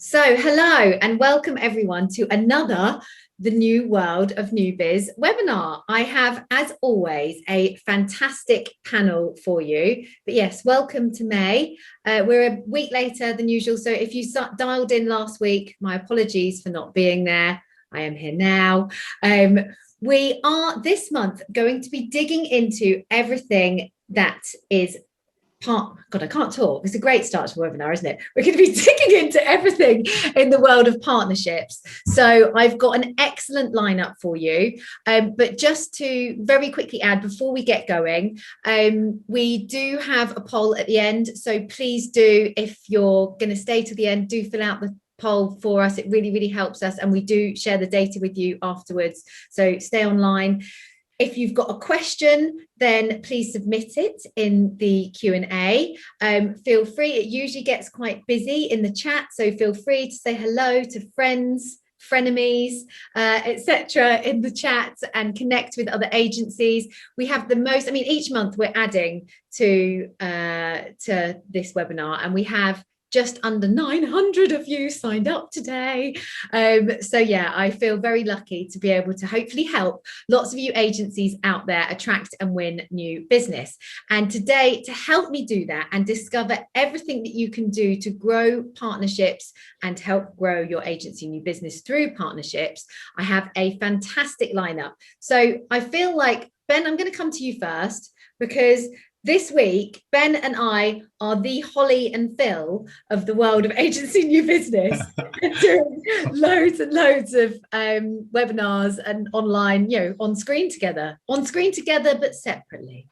So hello and welcome everyone to another The New World of New Biz webinar. I have, as always, a fantastic panel for you. But yes, welcome to May. We're a week later than usual. So if you dialed in last week, my apologies for not being there. I am here now. We are this month going to be digging into everything that is God, I can't talk. It's a great start to a webinar, isn't it? We're going to be digging into everything in the world of partnerships. So I've got an excellent lineup for you. But just to very quickly add, before we get going, we do have a poll at the end. So please do, if you're going to stay to the end, do fill out the poll for us. It really, really helps us. And we do share the data with you afterwards. So stay online. If you've got a question, then please submit it in the Q&A. Feel free, it usually gets quite busy in the chat, so feel free to say hello to friends, frenemies, etc. in the chat and connect with other agencies. We have the most, I mean, each month we're adding to this webinar, and we have just under 900 of you signed up today. So yeah, I feel very lucky to be able to hopefully help lots of you agencies out there attract and win new business. And today, to help me do that and discover everything that you can do to grow partnerships and help grow your agency new business through partnerships, I have a fantastic lineup. So I feel like, Ben, I'm going to come to you first, because this week, Ben and I are the Holly and Phil of the world of agency new business, doing loads and loads of webinars and online, on screen together, but separately.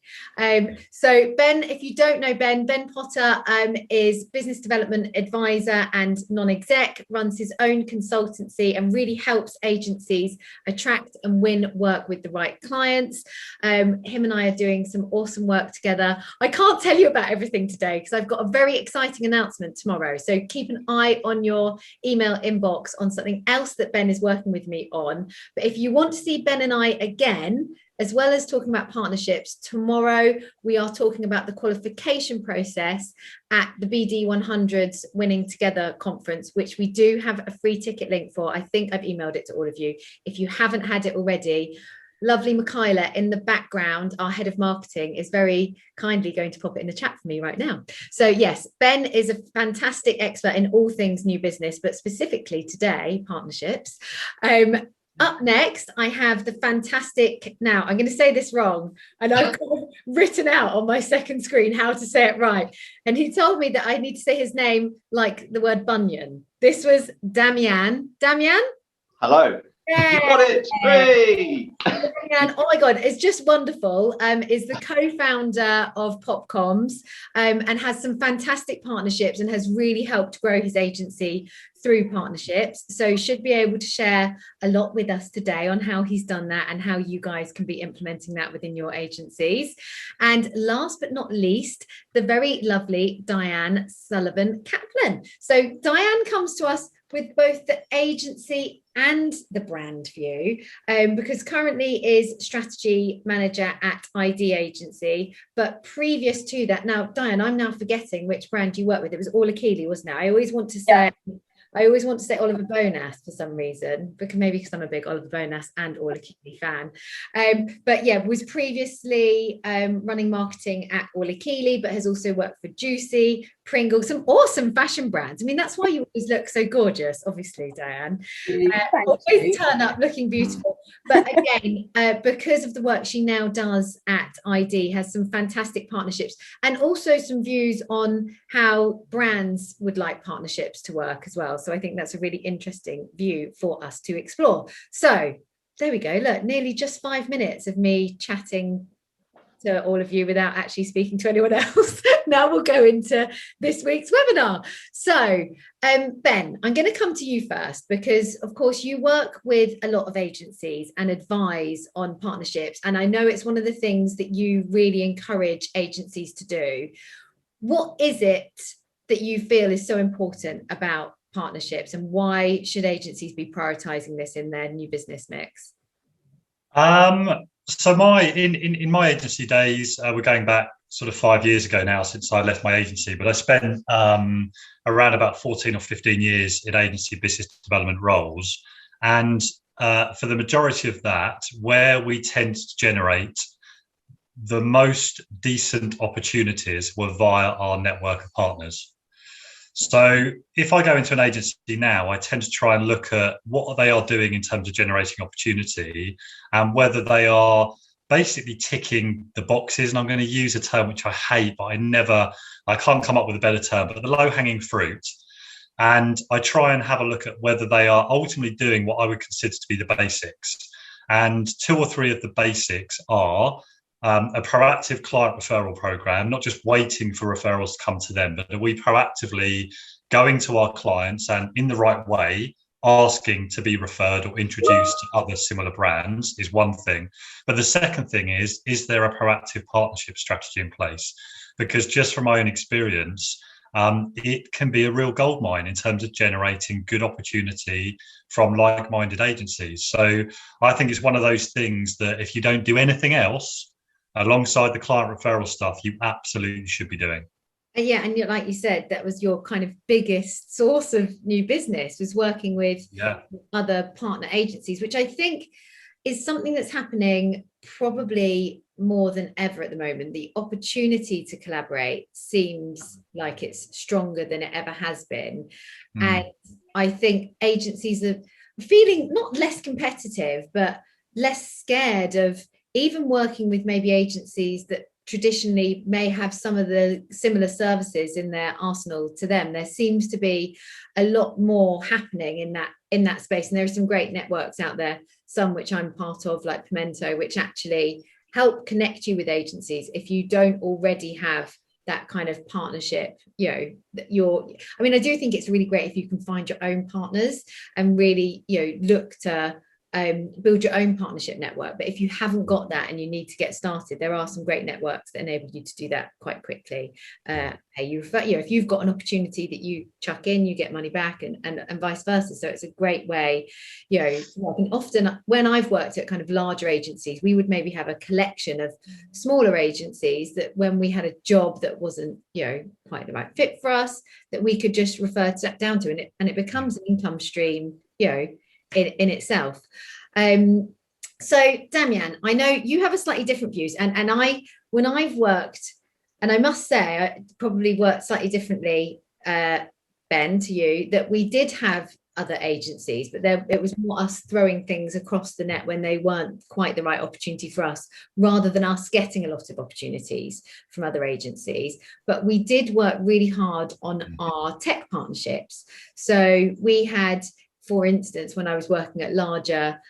So Ben, if you don't know Ben Potter is business development advisor and non-exec, runs his own consultancy and really helps agencies attract and win work with the right clients. Him and I are doing some awesome work together. I can't tell you about everything today because I've got a very exciting announcement tomorrow. So keep an eye on your email inbox on something else that Ben is working with me on. But if you want to see Ben and I again, as well as talking about partnerships, tomorrow we are talking about the qualification process at the BD 100's Winning Together conference, which we do have a free ticket link for. I think I've emailed it to all of you. If you haven't had it already, lovely Michaela in the background, our head of marketing, is very kindly going to pop it in the chat for me right now. So yes, Ben is a fantastic expert in all things new business, but specifically today, partnerships. Up next, I have the fantastic, now I'm going to say this wrong, and I've got written out on my second screen how to say it right. And he told me that I need to say his name like the word bunion. This was Damjan. Damjan? Hello. Yeah. You got it. Hey. And oh my God, it's just wonderful. Is the co-founder of POPcomms and has some fantastic partnerships and has really helped grow his agency through partnerships. So should be able to share a lot with us today on how he's done that and how you guys can be implementing that within your agencies. And last but not least, the very lovely Diane Sullivan-Kaplan. So Diane comes to us with both the agency and the brand view, because currently is strategy manager at ID Agency, but previous to that, now Diane, I'm now forgetting which brand you work with. It was Orla Keeley, wasn't it? I always want to say Oliver Bonas for some reason, maybe because I'm a big Oliver Bonas and Orla Keeley fan. But yeah, was previously running marketing at Orla Keeley, but has also worked for Juicy, Pringle, some awesome fashion brands. I mean, that's why you always look so gorgeous, obviously, Diane. Always turn up looking beautiful. But again, because of the work she now does at ID, has some fantastic partnerships and also some views on how brands would like partnerships to work as well. So I think that's a really interesting view for us to explore. So there we go. Look, nearly just 5 minutes of me chatting to all of you without actually speaking to anyone else. Now we'll go into this week's webinar. So Ben, I'm going to come to you first because of course you work with a lot of agencies and advise on partnerships. And I know it's one of the things that you really encourage agencies to do. What is it that you feel is so important about partnerships, and why should agencies be prioritizing this in their new business mix? So in my agency days, we're going back sort of 5 years ago now since I left my agency, but I spent around about 14 or 15 years in agency business development roles. And for the majority of that, where we tend to generate the most decent opportunities were via our network of partners. So if I go into an agency now, I tend to try and look at what they are doing in terms of generating opportunity and whether they are basically ticking the boxes. And I'm going to use a term which I hate, but I can't come up with a better term, but the low-hanging fruit. And I try and have a look at whether they are ultimately doing what I would consider to be the basics. And 2 or 3 of the basics are a proactive client referral program, not just waiting for referrals to come to them, but are we proactively going to our clients and in the right way asking to be referred or introduced to other similar brands is one thing. But the second thing is there a proactive partnership strategy in place? Because just from my own experience, it can be a real goldmine in terms of generating good opportunity from like-minded agencies. So I think it's one of those things that if you don't do anything else alongside the client referral stuff, you absolutely should be doing. Yeah, and like you said, that was your kind of biggest source of new business, was working with other partner agencies, which I think is something that's happening probably more than ever at the moment. The opportunity to collaborate seems like it's stronger than it ever has been. And I think agencies are feeling not less competitive, but less scared of even working with maybe agencies that traditionally may have some of the similar services in their arsenal to them. There seems to be a lot more happening in that space, and there are some great networks out there, some which I'm part of, like Pimento, which actually help connect you with agencies if you don't already have that kind of partnership. I do think it's really great if you can find your own partners and really look to build your own partnership network. But if you haven't got that and you need to get started, there are some great networks that enable you to do that quite quickly. If you've got an opportunity that you chuck in, you get money back, and vice versa. So it's a great way. Often when I've worked at kind of larger agencies, we would maybe have a collection of smaller agencies that when we had a job that wasn't quite the right fit for us, that we could just refer down to, and it becomes an income stream in itself. So Damjan, I know you have a slightly different views, and when I've worked, and I must say I probably worked slightly differently, Ben, to you, that we did have other agencies, but it was more us throwing things across the net when they weren't quite the right opportunity for us, rather than us getting a lot of opportunities from other agencies. But we did work really hard on our tech partnerships. So we had, for instance, when I was working at larger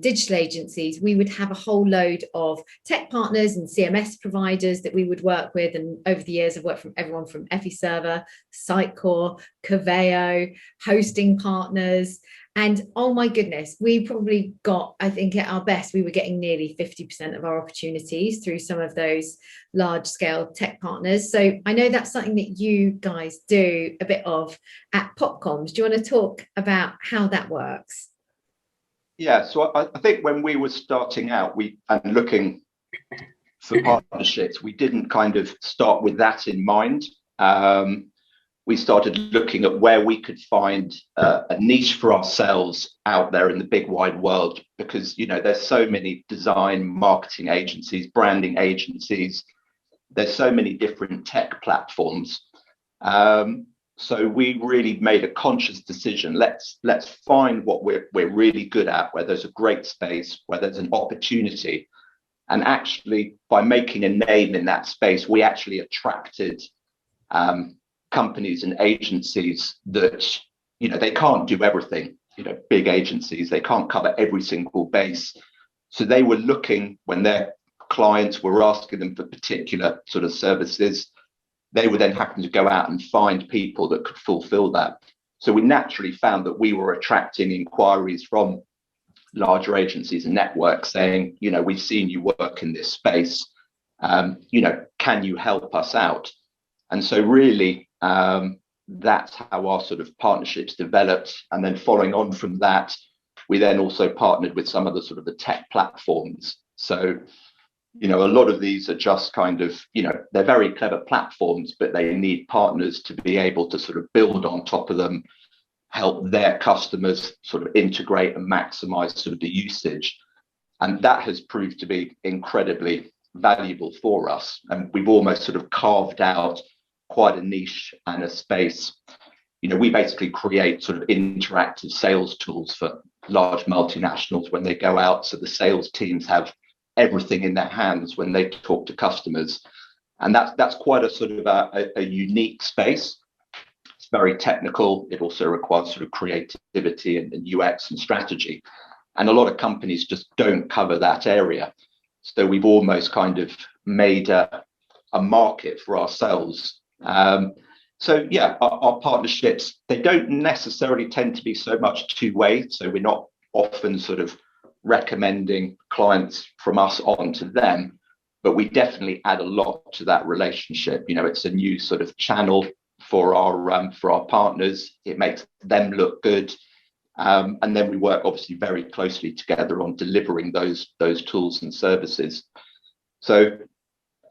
digital agencies, we would have a whole load of tech partners and CMS providers that we would work with. And over the years, I've worked from everyone from Server, Sitecore, Coveo, hosting partners. And oh my goodness, we probably got, I think at our best, we were getting nearly 50% of our opportunities through some of those large scale tech partners. So I know that's something that you guys do a bit of at POPcomms. Do you want to talk about how that works? Yeah, so I think when we were starting out and looking for partnerships, we didn't kind of start with that in mind. We started looking at where we could find a niche for ourselves out there in the big wide world, because there's so many design, marketing agencies, branding agencies. There's so many different tech platforms. So we really made a conscious decision. Let's find what we're really good at, where there's a great space, where there's an opportunity. And actually, by making a name in that space, we actually attracted companies and agencies that, they can't do everything. Big agencies, they can't cover every single base. So they were looking, when their clients were asking them for particular sort of services, they were then having to go out and find people that could fulfill that. So we naturally found that we were attracting inquiries from larger agencies and networks saying, we've seen you work in this space. Can you help us out? And so really, that's how our sort of partnerships developed. And then following on from that, we then also partnered with some of the sort of the tech platforms. So you know, a lot of these are just kind of, you know, they're very clever platforms, but they need partners to be able to sort of build on top of them, help their customers sort of integrate and maximize sort of the usage. And that has proved to be incredibly valuable for us. And we've almost sort of carved out quite a niche and a space. You know, we basically create sort of interactive sales tools for large multinationals when they go out. So the sales teams have everything in their hands when they talk to customers. And that's quite a sort of a unique space. It's very technical. It also requires sort of creativity and UX and strategy. And a lot of companies just don't cover that area. So we've almost kind of made a market for ourselves. So yeah, our partnerships, they don't necessarily tend to be so much two-way. So we're not often sort of recommending clients from us on to them, but we definitely add a lot to that relationship. You know, it's a new sort of channel for our partners. It makes them look good. And then we work obviously very closely together on delivering those tools and services. So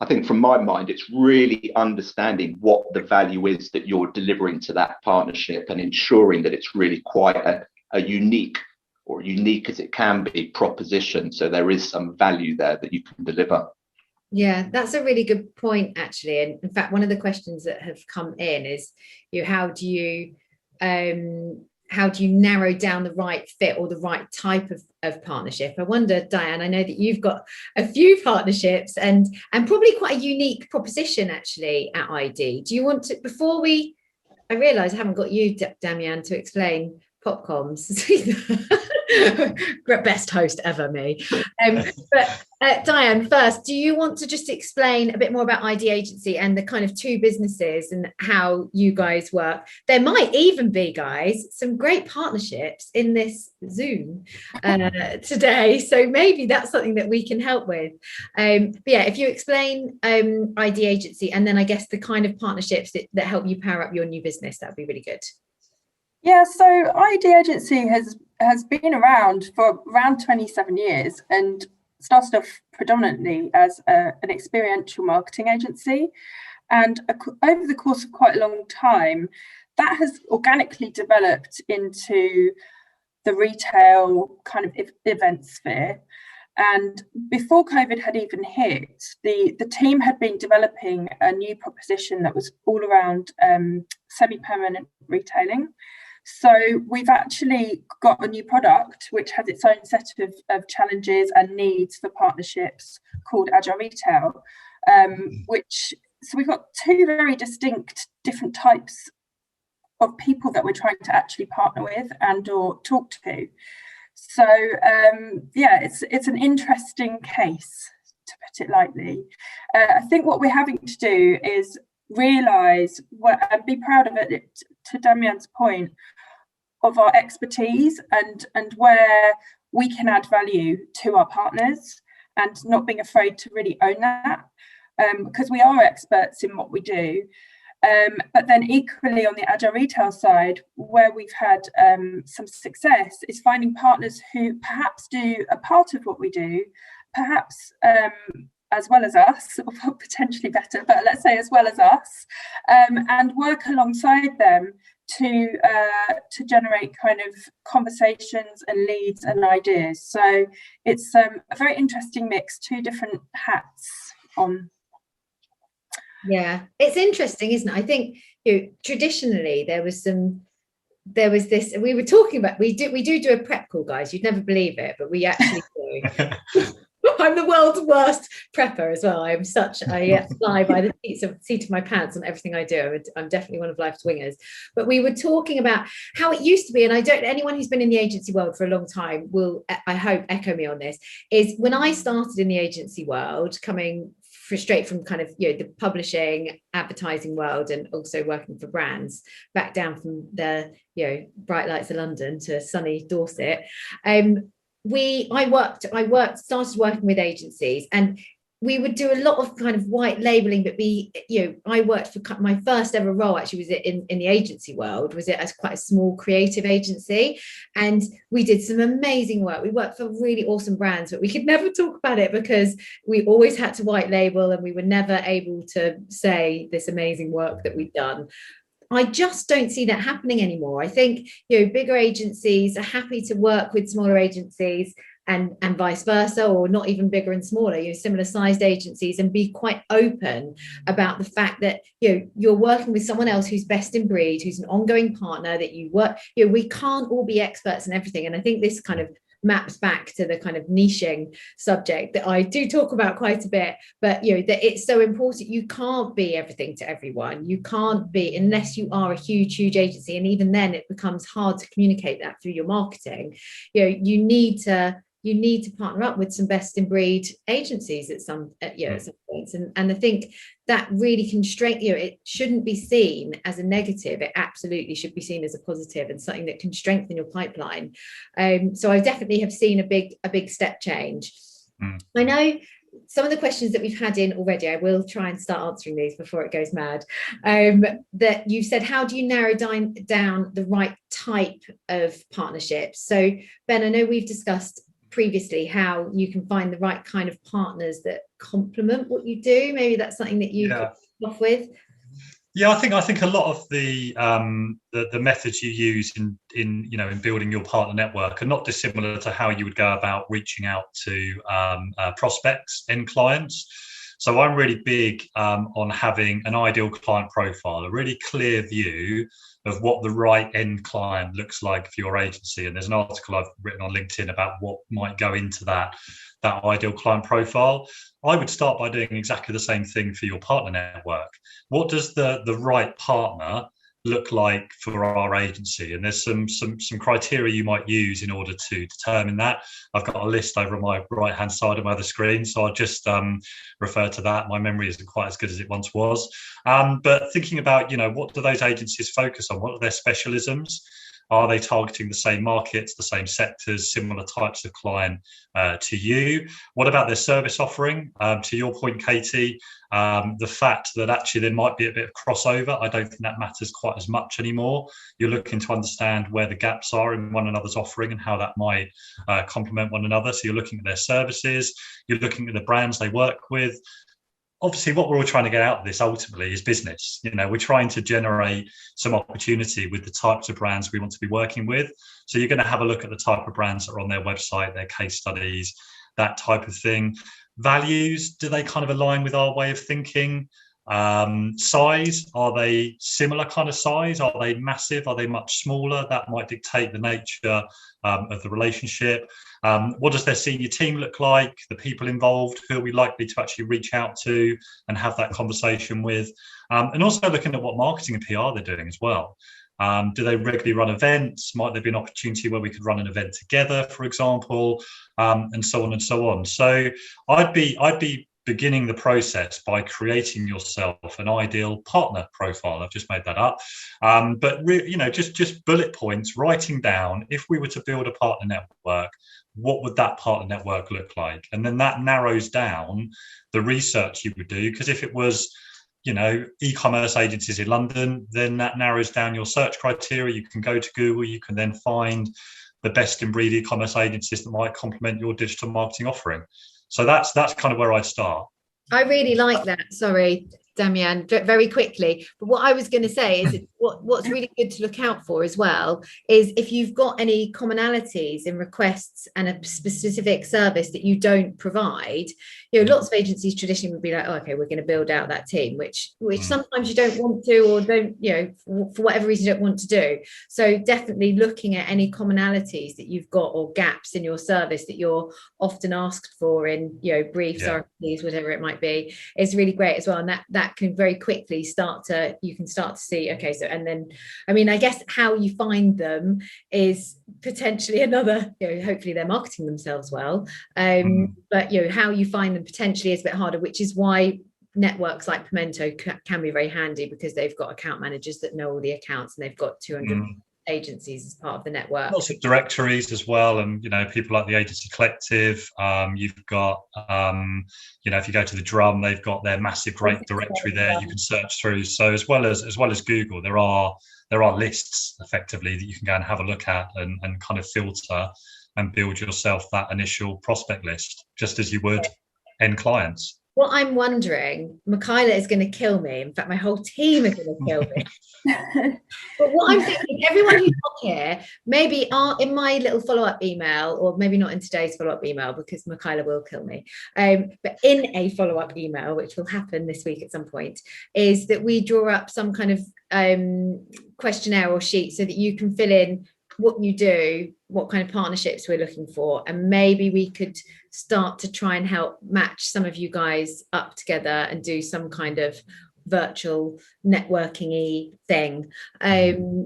I think from my mind, it's really understanding what the value is that you're delivering to that partnership and ensuring that it's really quite a unique, or unique as it can be, proposition. So there is some value there that you can deliver. Yeah, that's a really good point, actually. And in fact, one of the questions that have come in is, you know, how do you narrow down the right fit or the right type of partnership? I wonder, Diane, I know that you've got a few partnerships and probably quite a unique proposition actually at ID. Do you want to, I realise I haven't got you, Damjan, to explain POPcomms. Best host ever, me. But Diane, first, do you want to just explain a bit more about ID Agency and the kind of two businesses and how you guys work? There might even be, guys, some great partnerships in this Zoom today, so maybe that's something that we can help with. But yeah, if you explain ID Agency and then I guess the kind of partnerships that help you power up your new business, that would be really good. Yeah, so ID Agency has been around for around 27 years and started off predominantly as an experiential marketing agency. And over the course of quite a long time, that has organically developed into the retail kind of event sphere. And before COVID had even hit, the team had been developing a new proposition that was all around semi-permanent retailing. So we've actually got a new product which has its own set of challenges and needs for partnerships called Agile Retail, so we've got two very distinct different types of people that we're trying to actually partner with and or talk to. So yeah, it's an interesting case, to put it lightly. I think what we're having to do is realise and be proud of it, to Damjan's point, of our expertise and where we can add value to our partners and not being afraid to really own that, because we are experts in what we do. But then equally on the Agile Retail side, where we've had some success is finding partners who perhaps do a part of what we do, perhaps as well as us, or potentially better, but let's say as well as us, and work alongside them to generate kind of conversations and leads and ideas. So it's a very interesting mix, two different hats on. Yeah, it's interesting, isn't it? I think, you know, traditionally there was this, we were talking about, we do a prep call, guys. You'd never believe it, but we actually do. I'm the world's worst prepper as well. I fly by the seat of my pants on everything I do. I'm definitely one of life's wingers. But we were talking about how it used to be, and anyone who's been in the agency world for a long time will, I hope, echo me on this, is when I started in the agency world, coming straight from kind of, you know, the publishing, advertising world, and also working for brands, back down from the, you know, bright lights of London to sunny Dorset. I started working with agencies, and we would do a lot of kind of white labeling, but I worked for my first ever role actually was in the agency world, was it as quite a small creative agency. And we did some amazing work. We worked for really awesome brands, but we could never talk about it because we always had to white label and we were never able to say this amazing work that we'd done. I just don't see that happening anymore. I think, bigger agencies are happy to work with smaller agencies and vice versa, or not even bigger and smaller, similar sized agencies, and be quite open about the fact that, you're working with someone else who's best in breed, who's an ongoing partner that you work, we can't all be experts in everything. And I think this kind of maps back to the kind of niching subject that I do talk about quite a bit, but that it's so important. You can't be everything to everyone. You can't be, unless you are a huge agency, and even then it becomes hard to communicate that through your marketing. You need to partner up with some best in breed agencies at some points, and I think that really constrain, it shouldn't be seen as a negative. It absolutely should be seen as a positive and something that can strengthen your pipeline. So I definitely have seen a big step change. I know some of the questions that we've had in already, I will try and start answering these before it goes mad, that you've said, how do you narrow down the right type of partnerships? So Ben, I know we've discussed previously how you can find the right kind of partners that complement what you do. Maybe that's something that you could kick off with. Yeah, I think a lot of the methods you use in building your partner network are not dissimilar to how you would go about reaching out to prospects and clients. So I'm really big on having an ideal client profile, a really clear view of what the right end client looks like for your agency. And there's an article I've written on LinkedIn about what might go into that ideal client profile. I would start by doing exactly the same thing for your partner network. What does the right partner look like for our agency? And there's some criteria you might use in order to determine that. I've got a list over on my right hand side of my other screen, so I'll just refer to that. My memory isn't quite as good as it once was, but thinking about what do those agencies focus on? What are their specialisms? Are they targeting the same markets, the same sectors, similar types of client to you? What about their service offering? To your point, Katie, the fact that actually there might be a bit of crossover, I don't think that matters quite as much anymore. You're looking to understand where the gaps are in one another's offering and how that might complement one another. So you're looking at their services, you're looking at the brands they work with. Obviously, what we're all trying to get out of this ultimately is business. We're trying to generate some opportunity with the types of brands we want to be working with. So you're going to have a look at the type of brands that are on their website, their case studies, that type of thing. Values, do they kind of align with our way of thinking? Size, are they similar kind of size? Are they massive? Are they much smaller? That might dictate the nature of the relationship. What does their senior team look like? The people involved, who are we likely to actually reach out to and have that conversation with? And also looking at what marketing and PR they're doing as well. Do they regularly run events? Might there be an opportunity where we could run an event together, for example, and so on and so on. So I'd be beginning the process by creating yourself an ideal partner profile. I've just made that up, but just bullet points, writing down, if we were to build a partner network, what would that partner network look like? And then that narrows down the research you would do, because if it was e-commerce agencies in London, then that narrows down your search criteria. You can go to Google, you can then find the best in breed e-commerce agencies that might complement your digital marketing offering. So that's kind of where I'd start. I really like that. Sorry, Damjan, very quickly. But what I was going to say is what's really good to look out for as well is if you've got any commonalities in requests and a specific service that you don't provide. Lots of agencies traditionally would be like, oh, okay, we're going to build out that team, which sometimes you don't want to, or don't, for whatever reason you don't want to do. So definitely looking at any commonalities that you've got or gaps in your service that you're often asked for in, briefs, RFPs, whatever it might be, is really great as well. And that can very quickly you can start to see, okay, so, and then, I guess how you find them is potentially another, hopefully they're marketing themselves well, but how you find them potentially is a bit harder, which is why networks like Pimento can be very handy, because they've got account managers that know all the accounts and they've got 200 agencies as part of the network. Lots of directories as well, and people like the Agency Collective. You've got if you go to the Drum, they've got their massive great directory there you can search through. So as well as Google, there are lists effectively that you can go and have a look at and kind of filter and build yourself that initial prospect list, just as you would end clients. What I'm wondering, Michaela is going to kill me. In fact, my whole team is going to kill me. But what I'm thinking, everyone who's not here, maybe in my little follow-up email, or maybe not in today's follow-up email because Michaela will kill me, but in a follow-up email, which will happen this week at some point, is that we draw up some kind of questionnaire or sheet so that you can fill in what you do, what kind of partnerships we're looking for, and maybe we could start to try and help match some of you guys up together and do some kind of virtual networking-y thing.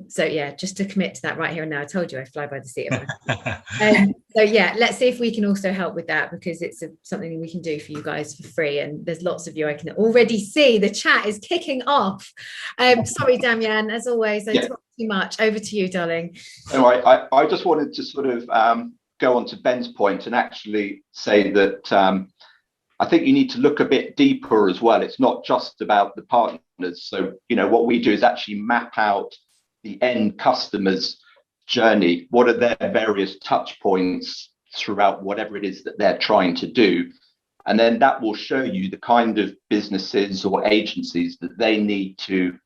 So yeah, just to commit to that right here and now. I told you I fly by the seat of my so yeah, let's see if we can also help with that, because it's something we can do for you guys for free, and there's lots of you. I can already see the chat is kicking off. Sorry Damjan, as always I talk too much. Over to you, darling. No, I just wanted to sort of go on to Ben's point and actually say that I think you need to look a bit deeper as well. It's not just about the partners. So, what we do is actually map out the end customer's journey. What are their various touch points throughout whatever it is that they're trying to do? And then that will show you the kind of businesses or agencies that they need to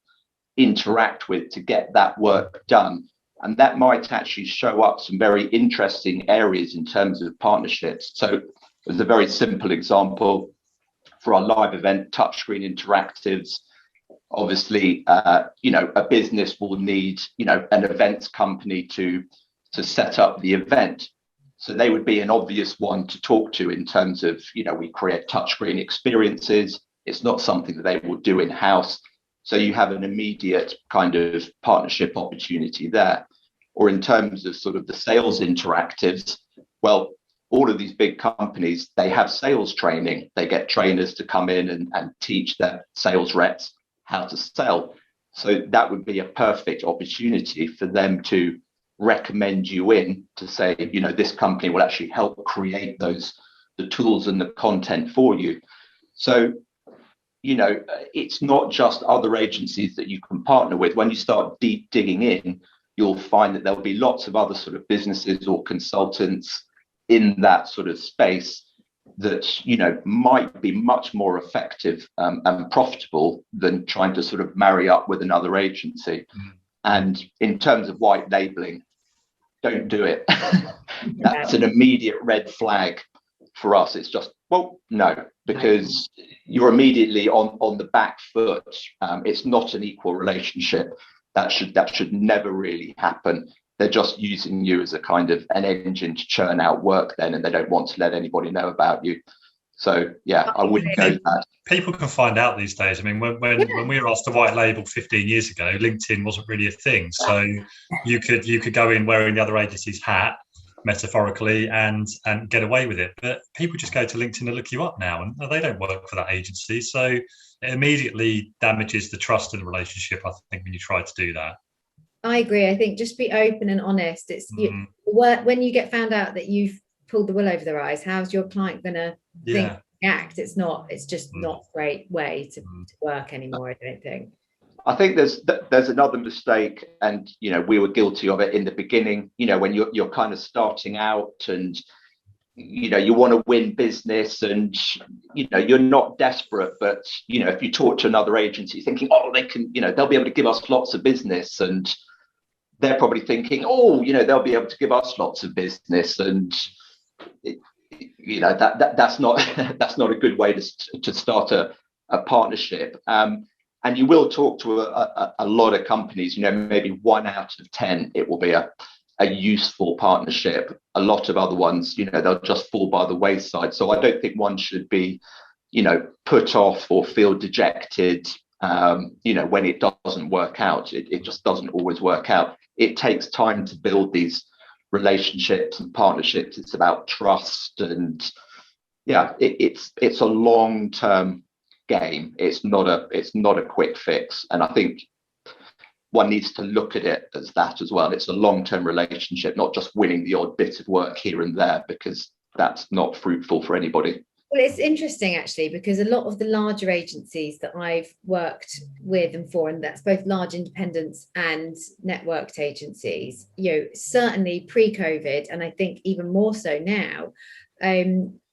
interact with to get that work done. And that might actually show up some very interesting areas in terms of partnerships. So as a very simple example, for our live event touchscreen interactives, obviously, a business will need, an events company to set up the event. So they would be an obvious one to talk to in terms of, we create touchscreen experiences. It's not something that they will do in-house. So you have an immediate kind of partnership opportunity there. Or in terms of sort of the sales interactives, well, all of these big companies, they have sales training. They get trainers to come in and teach their sales reps how to sell. So that would be a perfect opportunity for them to recommend you in to say, this company will actually help create the tools and the content for you. So, it's not just other agencies that you can partner with. When you start deep digging in, you'll find that there'll be lots of other sort of businesses or consultants in that sort of space that might be much more effective and profitable than trying to sort of marry up with another agency. And in terms of white labeling, don't do it. That's an immediate red flag for us. It's just, well, no, because you're immediately on the back foot. It's not an equal relationship. That should never really happen. They're just using you as a kind of an engine to churn out work then, and they don't want to let anybody know about you. So yeah, I wouldn't go that. People can find out these days. I mean, when we were asked to white label 15 years ago, LinkedIn wasn't really a thing. So you could go in wearing the other agency's hat, metaphorically, and get away with it. But people just go to LinkedIn and look you up now, and they don't work for that agency. So it immediately damages the trust in the relationship, I think, when you try to do that. I agree. I think just be open and honest. It's when you get found out that you've pulled the wool over their eyes, how's your client going to react? It's just not a great way to work anymore, I don't think. I think there's another mistake, and we were guilty of it in the beginning. When you're kind of starting out, and you want to win business, and you're not desperate, but if you talk to another agency thinking, oh, they can, they'll be able to give us lots of business, and they're probably thinking, oh, they'll be able to give us lots of business, and that's not a good way to start a partnership. And you will talk to a lot of companies, maybe 1 out of 10, it will be a useful partnership. A lot of other ones, they'll just fall by the wayside. So I don't think one should be, put off or feel dejected, when it doesn't work out. It just doesn't always work out. It takes time to build these relationships and partnerships. It's about trust, and it's a long-term game. It's not a quick fix. And I think one needs to look at it as that as well. It's a long-term relationship, not just winning the odd bit of work here and there, because that's not fruitful for anybody. Well, it's interesting actually, because a lot of the larger agencies that I've worked with and for, and that's both large independents and networked agencies, certainly pre-COVID, and I think even more so now,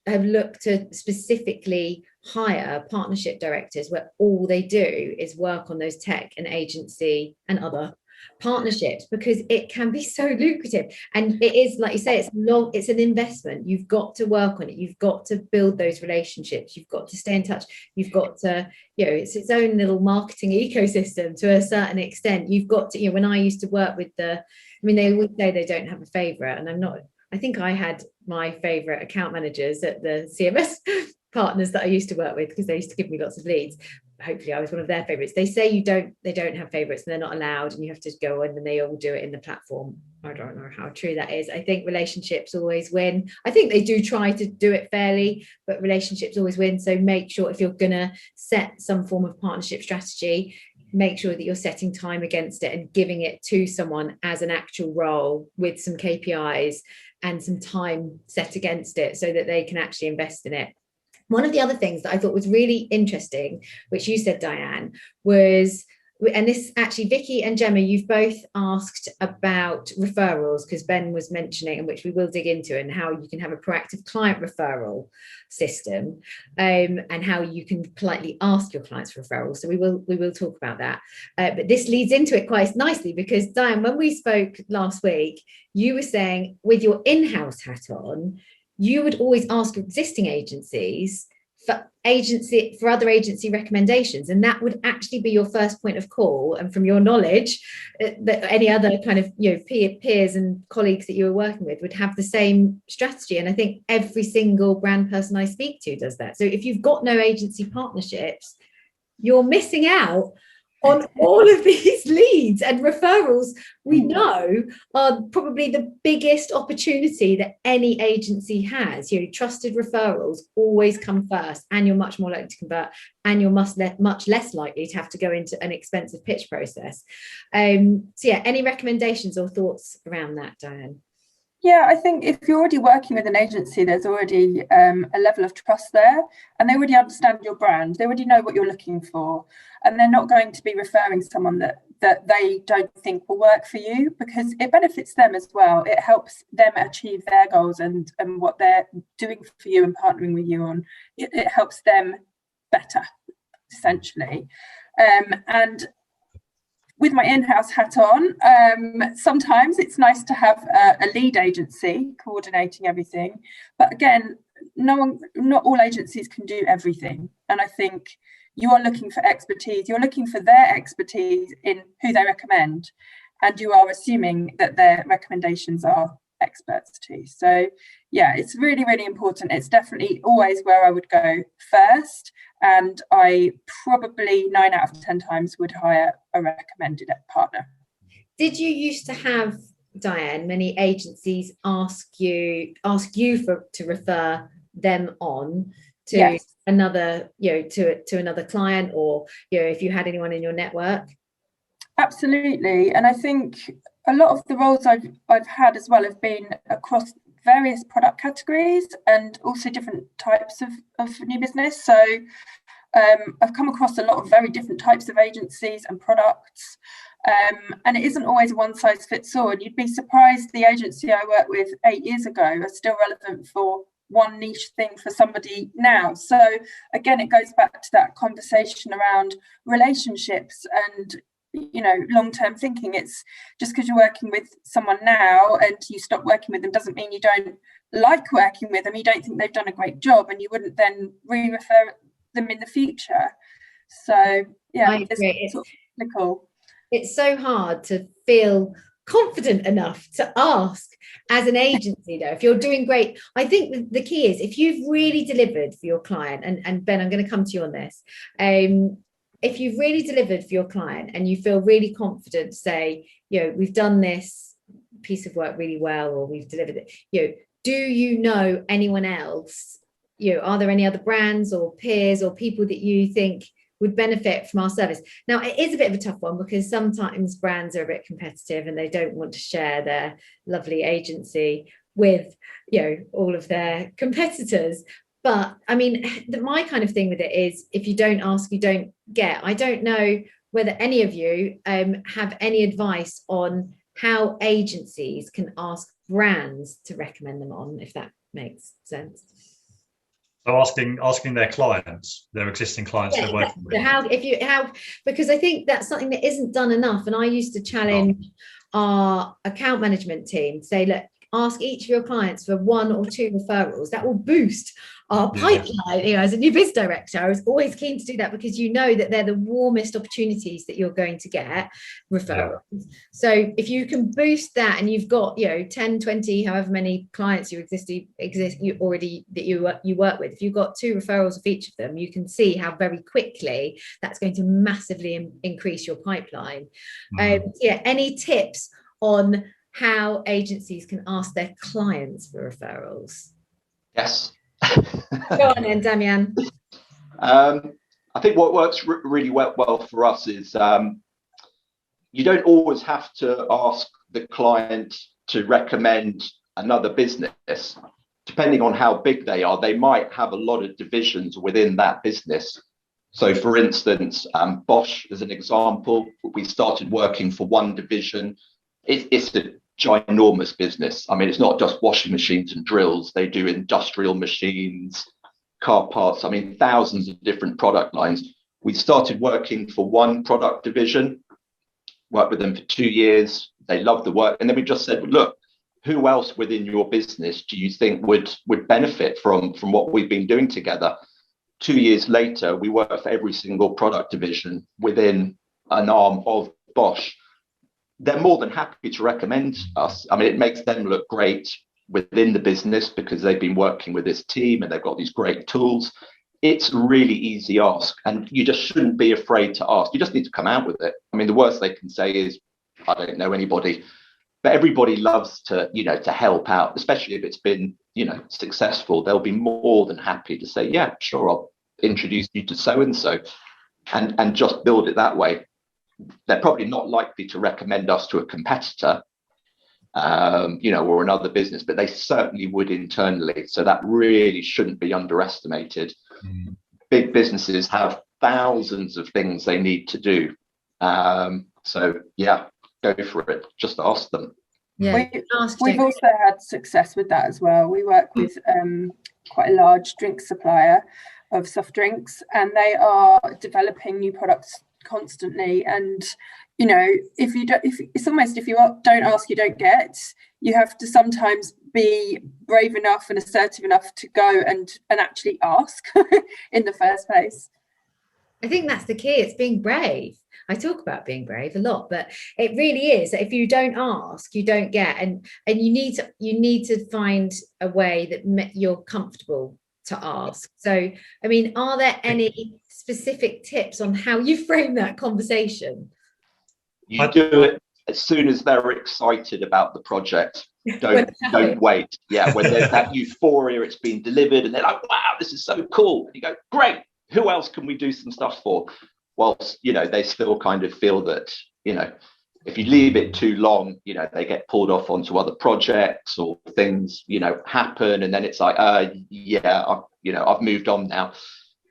have looked to specifically hire partnership directors where all they do is work on those tech and agency and other partnerships, because it can be so lucrative, and it is, like you say, it's an investment. You've got to work on it, you've got to build those relationships, you've got to stay in touch, you've got to, it's its own little marketing ecosystem to a certain extent. You've got to, when I used to work with they always say they don't have a favorite, and I think I had my favorite account managers at the CMS partners that I used to work with, because they used to give me lots of leads. Hopefully I was one of their favorites. They say they don't have favorites, and they're not allowed, and you have to go in and they all do it in the platform. I don't know how true that is. I think relationships always win. I think they do try to do it fairly, but relationships always win. So make sure, if you're going to set some form of partnership strategy, make sure that you're setting time against it and giving it to someone as an actual role with some KPIs and some time set against it, so that they can actually invest in it. One of the other things that I thought was really interesting, which you said, Diane, was, and this actually, Vicky and Gemma, you've both asked about referrals, because Ben was mentioning, and which we will dig into, and how you can have a proactive client referral system, and how you can politely ask your clients for referrals. So we will talk about that. But this leads into it quite nicely, because Diane, when we spoke last week, you were saying with your in-house hat on, you would always ask your existing agencies for other agency recommendations, and that would actually be your first point of call. And from your knowledge, that any other kind of peers and colleagues that you were working with would have the same strategy. And I think every single brand person I speak to does that. So if you've got no agency partnerships, you're missing out on all of these leads and referrals. We know are probably the biggest opportunity that any agency has. Trusted referrals always come first, and you're much more likely to convert, and you're much less likely to have to go into an expensive pitch process. So yeah, any recommendations or thoughts around that, Diane? Yeah, I think if you're already working with an agency, there's already a level of trust there, and they already understand your brand. They already know what you're looking for, and they're not going to be referring someone that they don't think will work for you, because it benefits them as well. It helps them achieve their goals and what they're doing for you and partnering with you on. It helps them better, essentially. And with my in-house hat on, sometimes it's nice to have a lead agency coordinating everything. But again, not all agencies can do everything. And I think you are looking for expertise. You're looking for their expertise in who they recommend. And you are assuming that their recommendations are experts too. So yeah, it's really, really important. It's definitely always where I would go first. And I probably 9 out of 10 times would hire a recommended partner. Did you used to have, Diane, many agencies ask you to refer them on to Yes. another, to another client, or if you had anyone in your network? Absolutely. And I think a lot of the roles I've had as well have been across various product categories and also different types of new business. So I've come across a lot of very different types of agencies and products, and it isn't always a one size fits all. And you'd be surprised the agency I worked with 8 years ago are still relevant for one niche thing for somebody now. So again, it goes back to that conversation around relationships and long-term thinking. It's just because you're working with someone now and you stop working with them doesn't mean you don't like working with them, you don't think they've done a great job, and you wouldn't then re-refer them in the future. So yeah, it's so hard to feel confident enough to ask as an agency, though. If you're doing great, I think the key is if you've really delivered for your client, and Ben, I'm going to come to you on this. If you've really delivered for your client and you feel really confident to say, we've done this piece of work really well, or we've delivered it, do you know anyone else? Are there any other brands or peers or people that you think would benefit from our service. Now, it is a bit of a tough one because sometimes brands are a bit competitive and they don't want to share their lovely agency with, you know, all of their competitors. But I mean, my kind of thing with it is, if you don't ask, you don't get. I don't know whether any of you have any advice on how agencies can ask brands to recommend them on, if that makes sense. So asking their clients, their existing clients they're working with. So because I think that's something that isn't done enough. And I used to challenge our account management team, say, look, ask each of your clients for 1 or 2 referrals. That will boost our pipeline. You know, as a new biz director, I was always keen to do that, because you know that they're the warmest opportunities that you're going to get referrals. Yeah. So if you can boost that, and you've got, you know, 10, 20, however many clients you work with, if you've got 2 referrals of each of them, you can see how very quickly that's going to massively increase your pipeline. Any tips on how agencies can ask their clients for referrals? Yes. Go on then, Damjan. I think what works really well for us is you don't always have to ask the client to recommend another business. Depending on how big they are, they might have a lot of divisions within that business. So for instance, Bosch as an example, we started working for one division. It's a ginormous business. I mean, it's not just washing machines and drills. They do industrial machines, car parts. I mean, thousands of different product lines. We started working for one product division, worked with them for 2 years. They loved the work. And then we just said, look, who else within your business do you think would benefit from what we've been doing together? 2 years later, we work for every single product division within an arm of Bosch. They're more than happy to recommend us. I mean, it makes them look great within the business because they've been working with this team and they've got these great tools. It's a really easy ask, and you just shouldn't be afraid to ask. You just need to come out with it. I mean, the worst they can say is, I don't know anybody, but everybody loves to, you know, to help out, especially if it's been, you know, successful. They'll be more than happy to say, yeah, sure, I'll introduce you to so-and-so, and just build it that way. They're probably not likely to recommend us to a competitor, you know, or another business, but they certainly would internally. So that really shouldn't be underestimated. Big businesses have thousands of things they need to do. So yeah, go for it. Just ask them. Yeah, we've also had success with that as well. We work with quite a large drink supplier of soft drinks, and they are developing new products constantly. And you know, if you don't ask, you don't get. You have to sometimes be brave enough and assertive enough to go and actually ask in the first place. I think that's the key. It's being brave. I talk about being brave a lot, but it really is. If you don't ask, you don't get, and you need to find a way that you're comfortable to ask. So, I mean, are there any specific tips on how you frame that conversation? You do it as soon as they're excited about the project. Don't wait. Yeah, when there's that euphoria, it's been delivered, and they're like, wow, this is so cool. And you go, great. Who else can we do some stuff for? Whilst, you know, they still kind of feel that, you know, if you leave it too long, you know, they get pulled off onto other projects, or things, you know, happen, and then it's like, I've moved on now.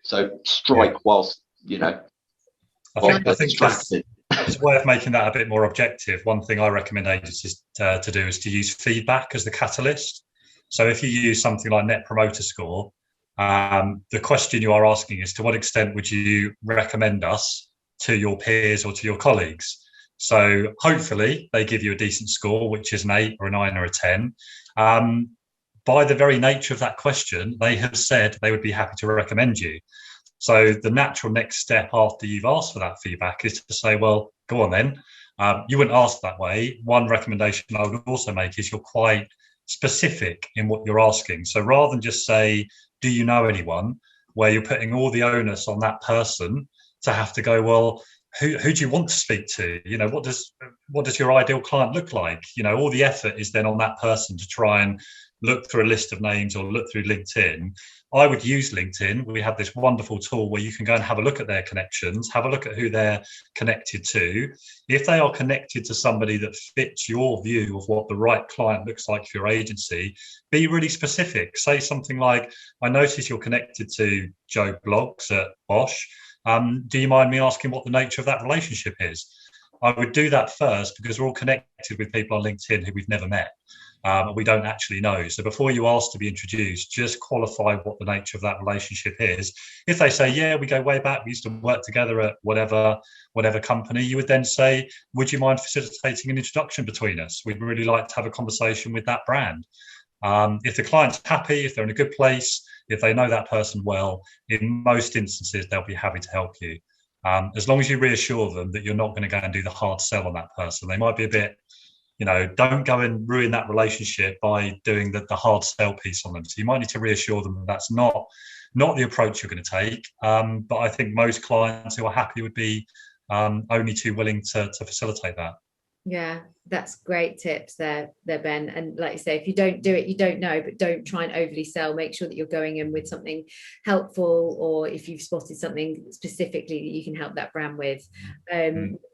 So strike whilst, you know, I think it's a way of making that a bit more objective. One thing I recommend agencies to do is to use feedback as the catalyst. So if you use something like Net Promoter Score, the question you are asking is, to what extent would you recommend us to your peers or to your colleagues? So hopefully they give you a decent score, which is an 8 or a 9 or a 10. By the very nature of that question, they have said they would be happy to recommend you. So the natural next step after you've asked for that feedback is to say, well, go on then. You wouldn't ask that way. One recommendation I would also make is you're quite specific in what you're asking. So rather than just say, do you know anyone, where you're putting all the onus on that person to have to go, well, who do you want to speak to? You know, what does your ideal client look like? You know, all the effort is then on that person to try and look through a list of names or look through LinkedIn. I would use LinkedIn. We have this wonderful tool where you can go and have a look at their connections, have a look at who they're connected to. If they are connected to somebody that fits your view of what the right client looks like for your agency, be really specific. Say something like, I notice you're connected to Joe Bloggs at Bosch. Do you mind me asking what the nature of that relationship is? I would do that first, because we're all connected with people on LinkedIn who we've never met. We don't actually know. So before you ask to be introduced, just qualify what the nature of that relationship is. If they say, yeah, we go way back, we used to work together at whatever company, you would then say, would you mind facilitating an introduction between us? We'd really like to have a conversation with that brand. If the client's happy, if they're in a good place, if they know that person well, in most instances, they'll be happy to help you. As long as you reassure them that you're not going to go and do the hard sell on that person. They might be a bit, don't go and ruin that relationship by doing the hard sell piece on them. So you might need to reassure them that that's not the approach you're going to take. But I think most clients who are happy would be only too willing to facilitate that. Yeah, that's great tips there, Ben. And like you say, if you don't do it, you don't know, but don't try and overly sell. Make sure that you're going in with something helpful, or if you've spotted something specifically that you can help that brand with,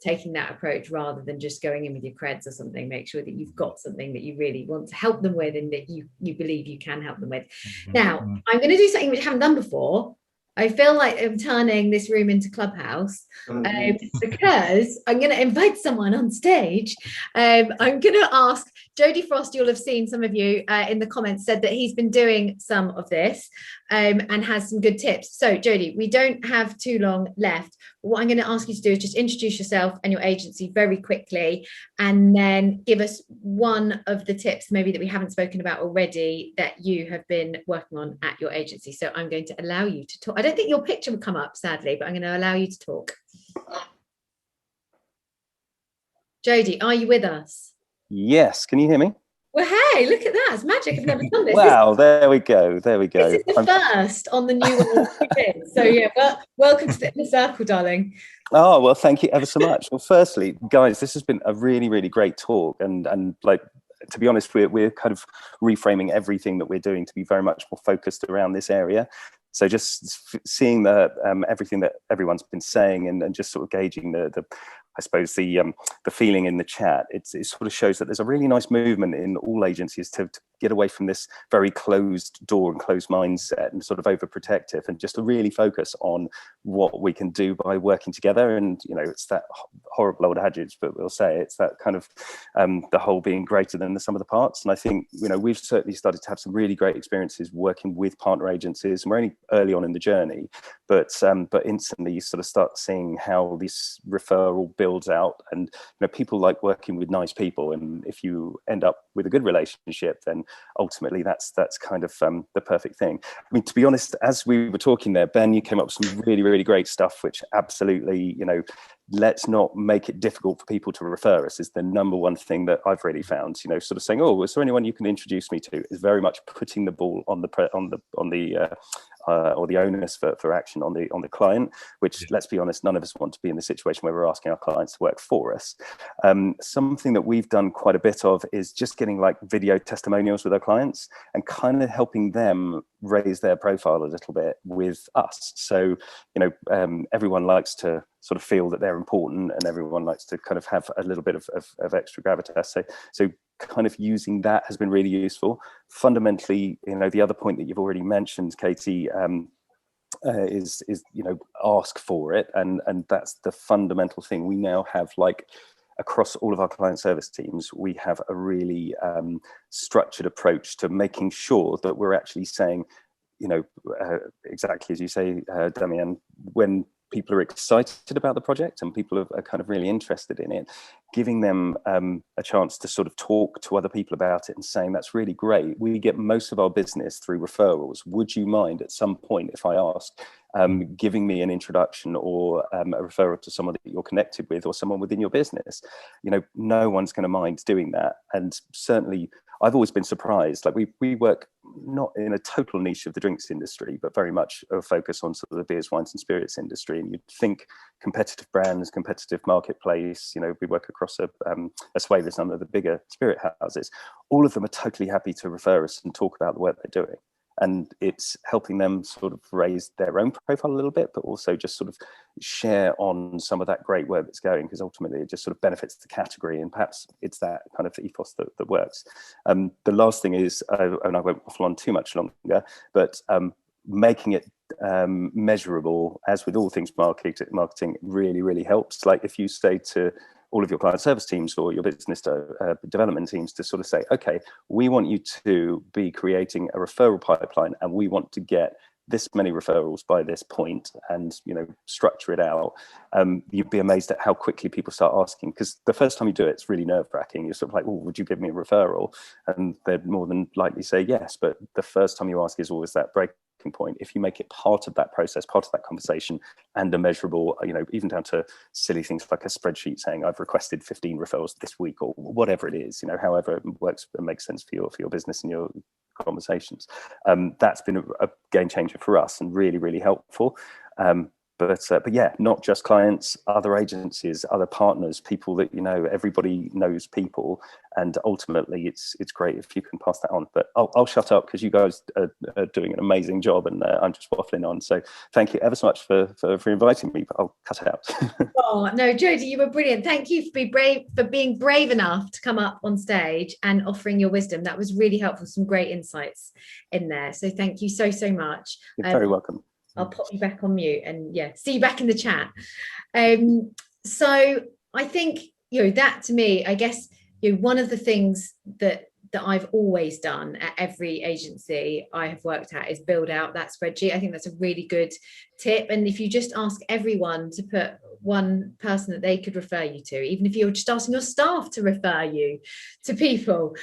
taking that approach rather than just going in with your creds or something. Make sure that you've got something that you really want to help them with and that you believe you can help them with. Now, I'm going to do something which I haven't done before. I feel like I'm turning this room into Clubhouse because I'm going to invite someone on stage. I'm going to ask Jody Frost. You'll have seen, some of you in the comments said that he's been doing some of this and has some good tips. So Jody, we don't have too long left. What I'm going to ask you to do is just introduce yourself and your agency very quickly, and then give us one of the tips maybe that we haven't spoken about already that you have been working on at your agency. So I'm going to allow you to talk. I don't think your picture will come up, sadly, but I'm going to allow you to talk. Jody, are you with us? Yes. Can you hear me? Well, hey, look at that. It's magic. I've never done this. Wow, there we go. There we go. This is the first on the new World of New Biz. So yeah, well, welcome to the inner circle, darling. Oh, well, thank you ever so much. Well, firstly, guys, this has been a really, really great talk. And like, to be honest, we're kind of reframing everything that we're doing to be very much more focused around this area. So just seeing the everything that everyone's been saying and just sort of gauging the I suppose the feeling in the chat, it sort of shows that there's a really nice movement in all agencies to get away from this very closed door and closed mindset and sort of overprotective, and just to really focus on what we can do by working together. And it's that horrible old adage, but we'll say it's that kind of the whole being greater than the sum of the parts. And I think we've certainly started to have some really great experiences working with partner agencies, and we're only early on in the journey, but instantly you sort of start seeing how this referral builds out. And people like working with nice people, and if you end up with a good relationship, then ultimately that's kind of the perfect thing. I mean, to be honest, as we were talking there, Ben, you came up with some really, really great stuff, which absolutely, let's not make it difficult for people to refer us is the number one thing that I've really found. Sort of saying, oh, is there anyone you can introduce me to, is very much putting the ball on the or the onus for action on the client, which, let's be honest, none of us want to be in the situation where we're asking our clients to work for us. Something that we've done quite a bit of is just getting like video testimonials with our clients and kind of helping them raise their profile a little bit with us. So, everyone likes to sort of feel that they're important, and everyone likes to kind of have a little bit of extra gravitas. So kind of using that has been really useful. Fundamentally, the other point that you've already mentioned, Katie, is ask for it, and that's the fundamental thing. We now have, like, across all of our client service teams, we have a really structured approach to making sure that we're actually saying, exactly as you say, Damjan, when people are excited about the project and people are kind of really interested in it, giving them a chance to sort of talk to other people about it and saying, that's really great. We get most of our business through referrals. Would you mind at some point, if I ask, giving me an introduction or a referral to someone that you're connected with or someone within your business? No one's going to mind doing that. And certainly I've always been surprised. Like we work not in a total niche of the drinks industry, but very much a focus on sort of the beers, wines and spirits industry. And you'd think competitive brands, competitive marketplace, we work across a swathe of some of the bigger spirit houses. All of them are totally happy to refer us and talk about the work they're doing. and it's helping them sort of raise their own profile a little bit, but also just sort of share on some of that great work that's going, because ultimately it just sort of benefits the category, and perhaps it's that kind of ethos that works. The last thing is, and I won't waffle on too much longer, but making it measurable, as with all things marketing really helps. Like if you say to all of your client service teams or your business development teams to sort of say, okay, we want you to be creating a referral pipeline, and we want to get this many referrals by this point, and structure it out. You'd be amazed at how quickly people start asking, because the first time you do it, it's really nerve-wracking. You're sort of like, oh, would you give me a referral? And they'd more than likely say yes, but the first time you ask is always that breaking point. If you make it part of that process, part of that conversation, and a measurable, even down to silly things like a spreadsheet saying I've requested 15 referrals this week, or whatever it is, however it works and makes sense for your business and your conversations. That's been a game changer for us and really helpful. But yeah, not just clients, other agencies, other partners, people that everybody knows people, and ultimately it's great if you can pass that on. But I'll shut up, because you guys are doing an amazing job, and I'm just waffling on. So thank you ever so much for inviting me, but I'll cut it out. Oh no, Jodie, you were brilliant. Thank you for being brave enough to come up on stage and offering your wisdom. That was really helpful. Some great insights in there. So thank you so much. You're very welcome. I'll pop you back on mute, and see you back in the chat. So I think, that to me, I guess, one of the things that I've always done at every agency I have worked at is build out that spreadsheet. I think that's a really good tip. And if you just ask everyone to put one person that they could refer you to, even if you're just asking your staff to refer you to people,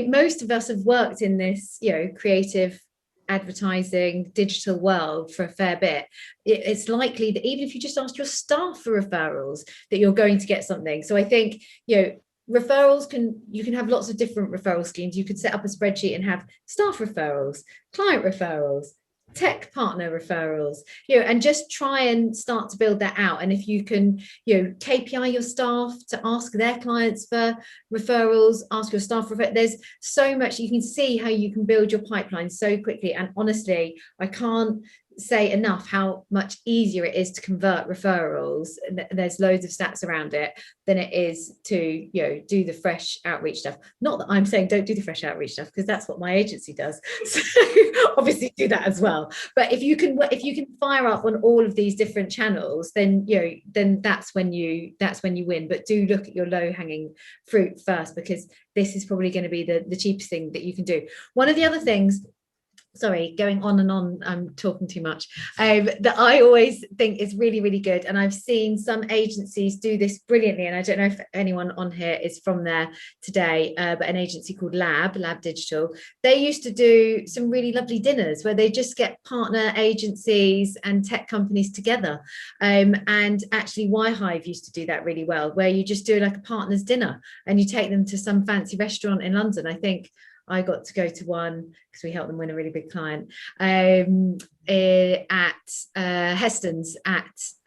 most of us have worked in this, creative advertising digital world for a fair bit. It's likely that even if you just ask your staff for referrals, that you're going to get something. So I think referrals you can have lots of different referral schemes. You could set up a spreadsheet and have staff referrals, client referrals, tech partner referrals, and just try and start to build that out. And if you can, KPI your staff to ask their clients for referrals, ask your staff for it. There's so much you can see how you can build your pipeline so quickly. And honestly, I can't say enough how much easier it is to convert referrals, and there's loads of stats around it, than it is to do the fresh outreach stuff. Not that I'm saying don't do the fresh outreach stuff, because that's what my agency does, so obviously do that as well. But if you can fire up on all of these different channels, then that's when you win. But do look at your low-hanging fruit first, because this is probably going to be the cheapest thing that you can do. One of the other things, sorry, going on and on, I'm talking too much, that I always think is really good, and I've seen some agencies do this brilliantly, and I don't know if anyone on here is from there today, but an agency called Lab Digital, they used to do some really lovely dinners where they just get partner agencies and tech companies together, and actually YHive used to do that really well, where you just do like a partners dinner and you take them to some fancy restaurant in London. I think I got to go to one because we helped them win a really big client at Heston's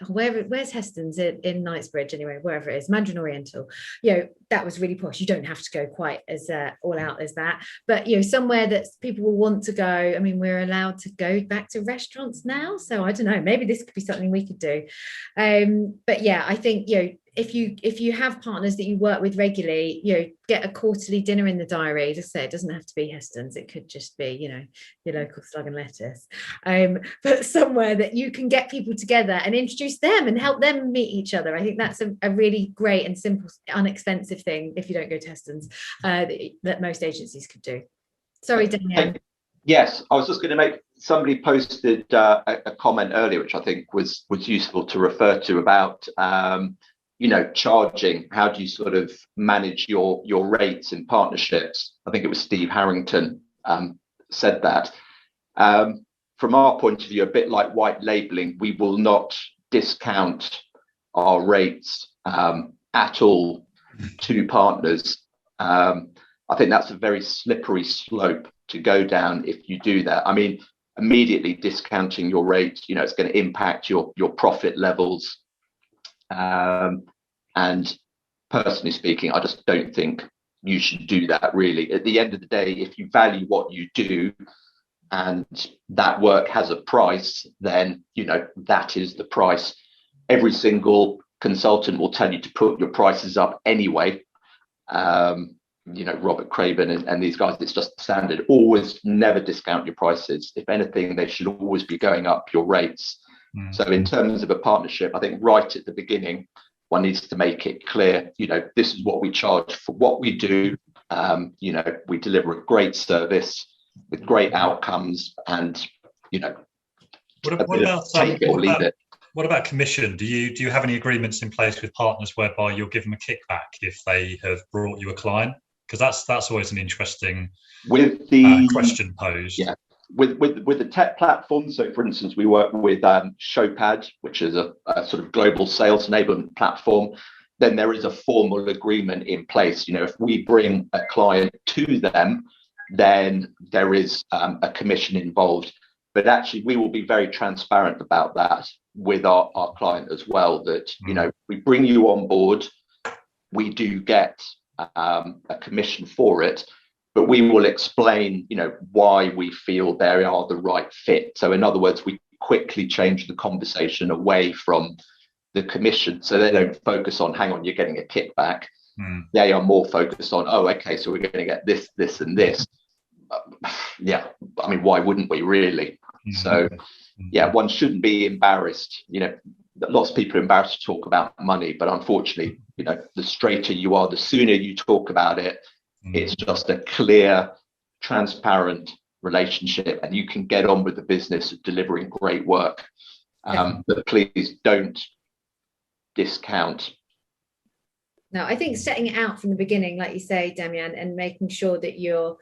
where's Heston's in Knightsbridge, anyway, wherever it is, Mandarin Oriental. That was really posh. You don't have to go quite as all out as that, but somewhere that people will want to go. I mean, we're allowed to go back to restaurants now, so I don't know, maybe this could be something we could do. But yeah, I think if you have partners that you work with regularly, get a quarterly dinner in the diary. Just say it doesn't have to be Heston's, it could just be your local Slug and Lettuce, but somewhere that you can get people together and introduce them and help them meet each other. I think that's a really great and simple, inexpensive thing, if you don't go to Heston's, that most agencies could do. Sorry, Diane. Yes, I was just going to make, somebody posted a comment earlier, which I think was useful to refer to, about charging. How do you sort of manage your rates in partnerships? I think it was Steve Harrington said that. From our point of view, a bit like white labeling, we will not discount our rates at all to partners. I think that's a very slippery slope to go down if you do that. I mean, immediately discounting your rates, it's going to impact your profit levels. And personally speaking, I just don't think you should do that, really. At the end of the day, if you value what you do and that work has a price, then, you know, that is the price. Every single consultant will tell you to put your prices up anyway. You know, Robert Craven and these guys, it's just standard. Always never discount your prices. If anything, they should always be going up your rates. So in terms of a partnership, I think right at the beginning, one needs to make it clear, you know, this is what we charge for what we do. You know, we deliver a great service with great outcomes, and, you know, what about commission? Do you have any agreements in place with partners whereby you'll give them a kickback if they have brought you a client? Because that's always an interesting question posed. Yeah, with the tech platform. So, for instance, we work with Showpad, which is a sort of global sales enablement platform. Then there is a formal agreement in place. You know, if we bring a client to them, then there is a commission involved. But actually, we will be very transparent about that with our client as well, that, you know, we bring you on board, we do get a commission for it, but we will explain, you know, why we feel they are the right fit. So in other words, we quickly change the conversation away from the commission, so they don't focus on, hang on, you're getting a kickback. They are more focused on, oh, okay, so we're going to get this, this, and this. Yeah, I mean, why wouldn't we really? So yeah, one shouldn't be embarrassed. You know, lots of people are embarrassed to talk about money, but unfortunately, you know, the straighter you are, the sooner you talk about it. It's just a clear, transparent relationship, and you can get on with the business of delivering great work. But please don't discount. No, I think setting it out from the beginning, like you say, Damjan, and making sure that you're,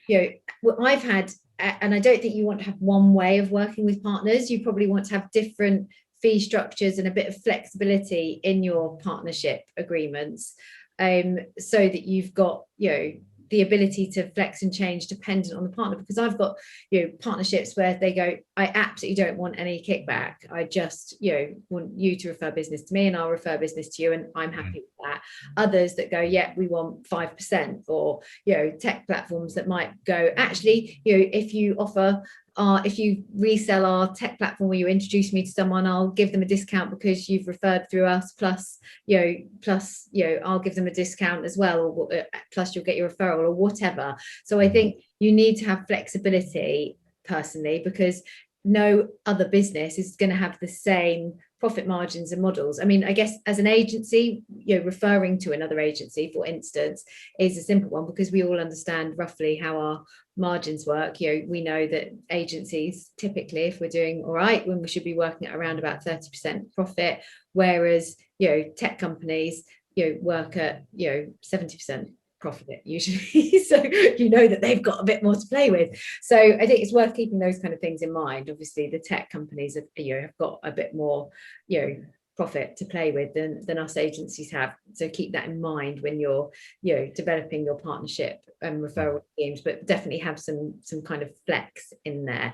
you know, well, I've had, and I don't think you want to have one way of working with partners. You probably want to have different fee structures and a bit of flexibility in your partnership agreements, so that you've got, you know, the ability to flex and change dependent on the partner. Because I've got, you know, partnerships where they go, I absolutely don't want any kickback. I just, you know, want you to refer business to me and I'll refer business to you, and I'm happy with that. Others that go, yeah, we want 5%, or, you know, tech platforms that might go, actually, you know, if you offer if you resell our tech platform, or you introduce me to someone, I'll give them a discount because you've referred through us, plus I'll give them a discount as well, or plus you'll get your referral, or whatever. So I think you need to have flexibility, personally, because no other business is going to have the same profit margins and models. I mean, I guess as an agency, you know, referring to another agency, for instance, is a simple one, because we all understand roughly how our margins work. You know, we know that agencies typically, if we're doing all right, when we should be working at around about 30% profit, whereas, you know, tech companies, you know, work at, you know, 70% profit usually. So you know that they've got a bit more to play with. So I think it's worth keeping those kind of things in mind. Obviously, the tech companies have, you know, have got a bit more, you know, profit to play with than us agencies have. So keep that in mind when you're, you know, developing your partnership and referral schemes, but definitely have some kind of flex in there.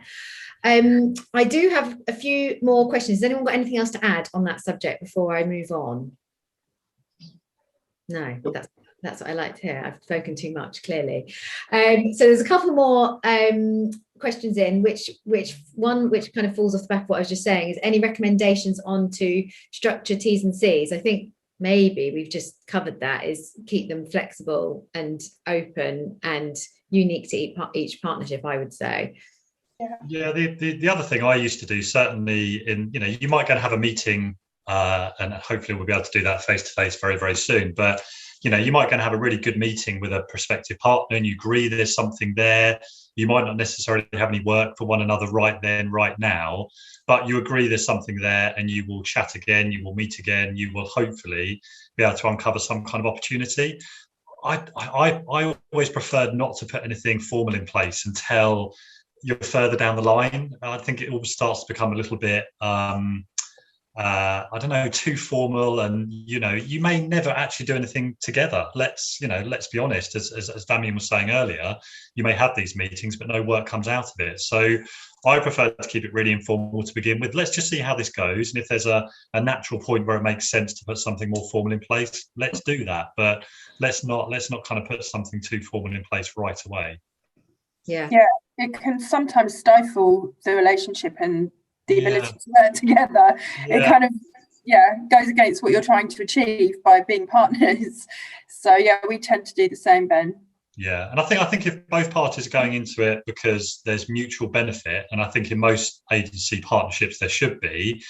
I do have a few more questions. Has anyone got anything else to add on that subject before I move on? No, that's what I like to hear. I've spoken too much, clearly. So there's a couple more questions in, which kind of falls off the back of what I was just saying, is any recommendations onto structure T's and C's? I think maybe we've just covered that, is keep them flexible and open and unique to each partnership, I would say. Yeah, the other thing I used to do, certainly in, you know, you might go and have a meeting, and hopefully we'll be able to do that face to face very, very soon. But, you know, you might go and have a really good meeting with a prospective partner, and you agree there's something there. You might not necessarily have any work for one another right then, right now, but you agree there's something there, and you will chat again, you will meet again, you will hopefully be able to uncover some kind of opportunity. I always preferred not to put anything formal in place until you're further down the line. I think it all starts to become a little bit I don't know, too formal, and, you know, you may never actually do anything together. Let's be honest, as Damjan was saying earlier, you may have these meetings but no work comes out of it. So I prefer to keep it really informal to begin with. Let's just see how this goes, and if there's a natural point where it makes sense to put something more formal in place, let's do that. But let's not kind of put something too formal in place right away. Yeah, it can sometimes stifle the relationship and the Yeah. ability to work together. It kind of goes against what you're trying to achieve by being partners. So yeah, we tend to do the same, Ben. Yeah, and I think if both parties are going into it because there's mutual benefit, and I think in most agency partnerships there should be,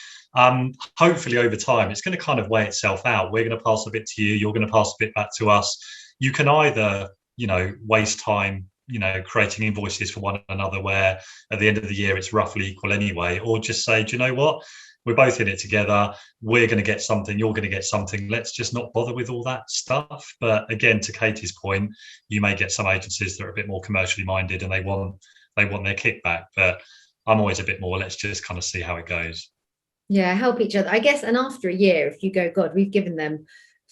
hopefully over time it's going to kind of weigh itself out. We're going to pass a bit to you, you're going to pass a bit back to us. You can either, waste time, creating invoices for one another where at the end of the year it's roughly equal anyway, or just say, do you know what? We're both in it together. We're going to get something. You're going to get something. Let's just not bother with all that stuff. But again, to Katie's point, you may get some agencies that are a bit more commercially minded and they want their kickback. But I'm always a bit more, let's just kind of see how it goes. Yeah, help each other, I guess. And after a year, if you go, God, we've given them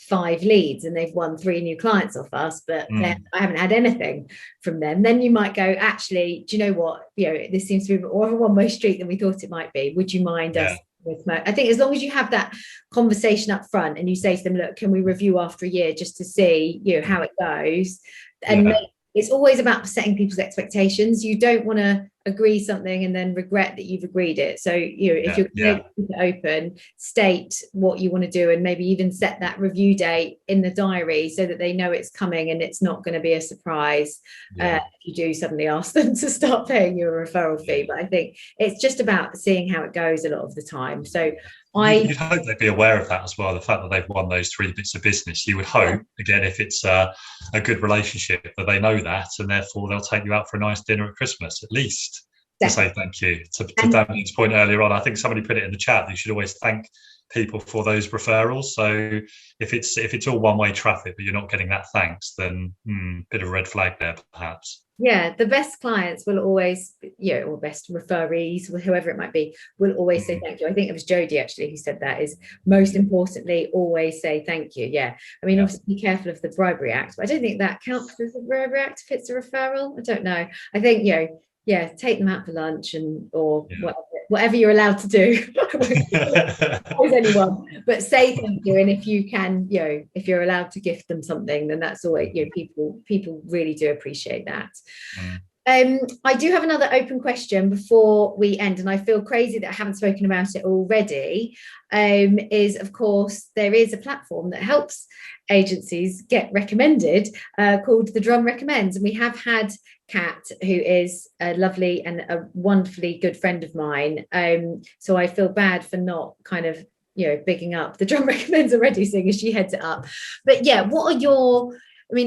5 leads and they've won 3 new clients off us, but I haven't had anything from them, then you might go, actually, do you know what? This seems to be more of a one-way street than we thought it might be. Would you mind us? I think as long as you have that conversation up front and you say to them, look, can we review after a year just to see how it goes? And it's always about setting people's expectations. You don't want to agree something and then regret that you've agreed it. So if you're going to keep it open, state what you want to do, and maybe even set that review date in the diary so that they know it's coming and it's not going to be a surprise if you do suddenly ask them to start paying you a referral fee. But I think it's just about seeing how it goes a lot of the time. So you'd hope they'd be aware of that as well, the fact that they've won those 3 bits of business. You would hope, again, if it's a good relationship, that they know that, and therefore they'll take you out for a nice dinner at Christmas at least. Definitely. To say thank you. To Damjan's point earlier on, I think somebody put it in the chat that you should always thank people for those referrals. So if it's all one-way traffic but you're not getting that thanks, then bit of a red flag there perhaps. Yeah, the best clients will always, or best referees, whoever it might be, will always say thank you. I think it was Jodie actually who said that, is most importantly, always say thank you. Yeah, I mean, obviously be careful of the Bribery Act, but I don't think that counts as a Bribery Act if it's a referral. I don't know. I think, take them out for lunch or whatever you're allowed to do. Anyone, but say thank you, and if you can, if you're allowed to gift them something, then that's always, people really do appreciate that. I do have another open question before we end, and I feel crazy that I haven't spoken about it already. Is, of course, there is a platform that helps agencies get recommended called the Drum Recommends, and we have had Kat, who is a lovely and a wonderfully good friend of mine. So I feel bad for not kind of, bigging up the Drum Recommends already, seeing as she heads it up. But what are your...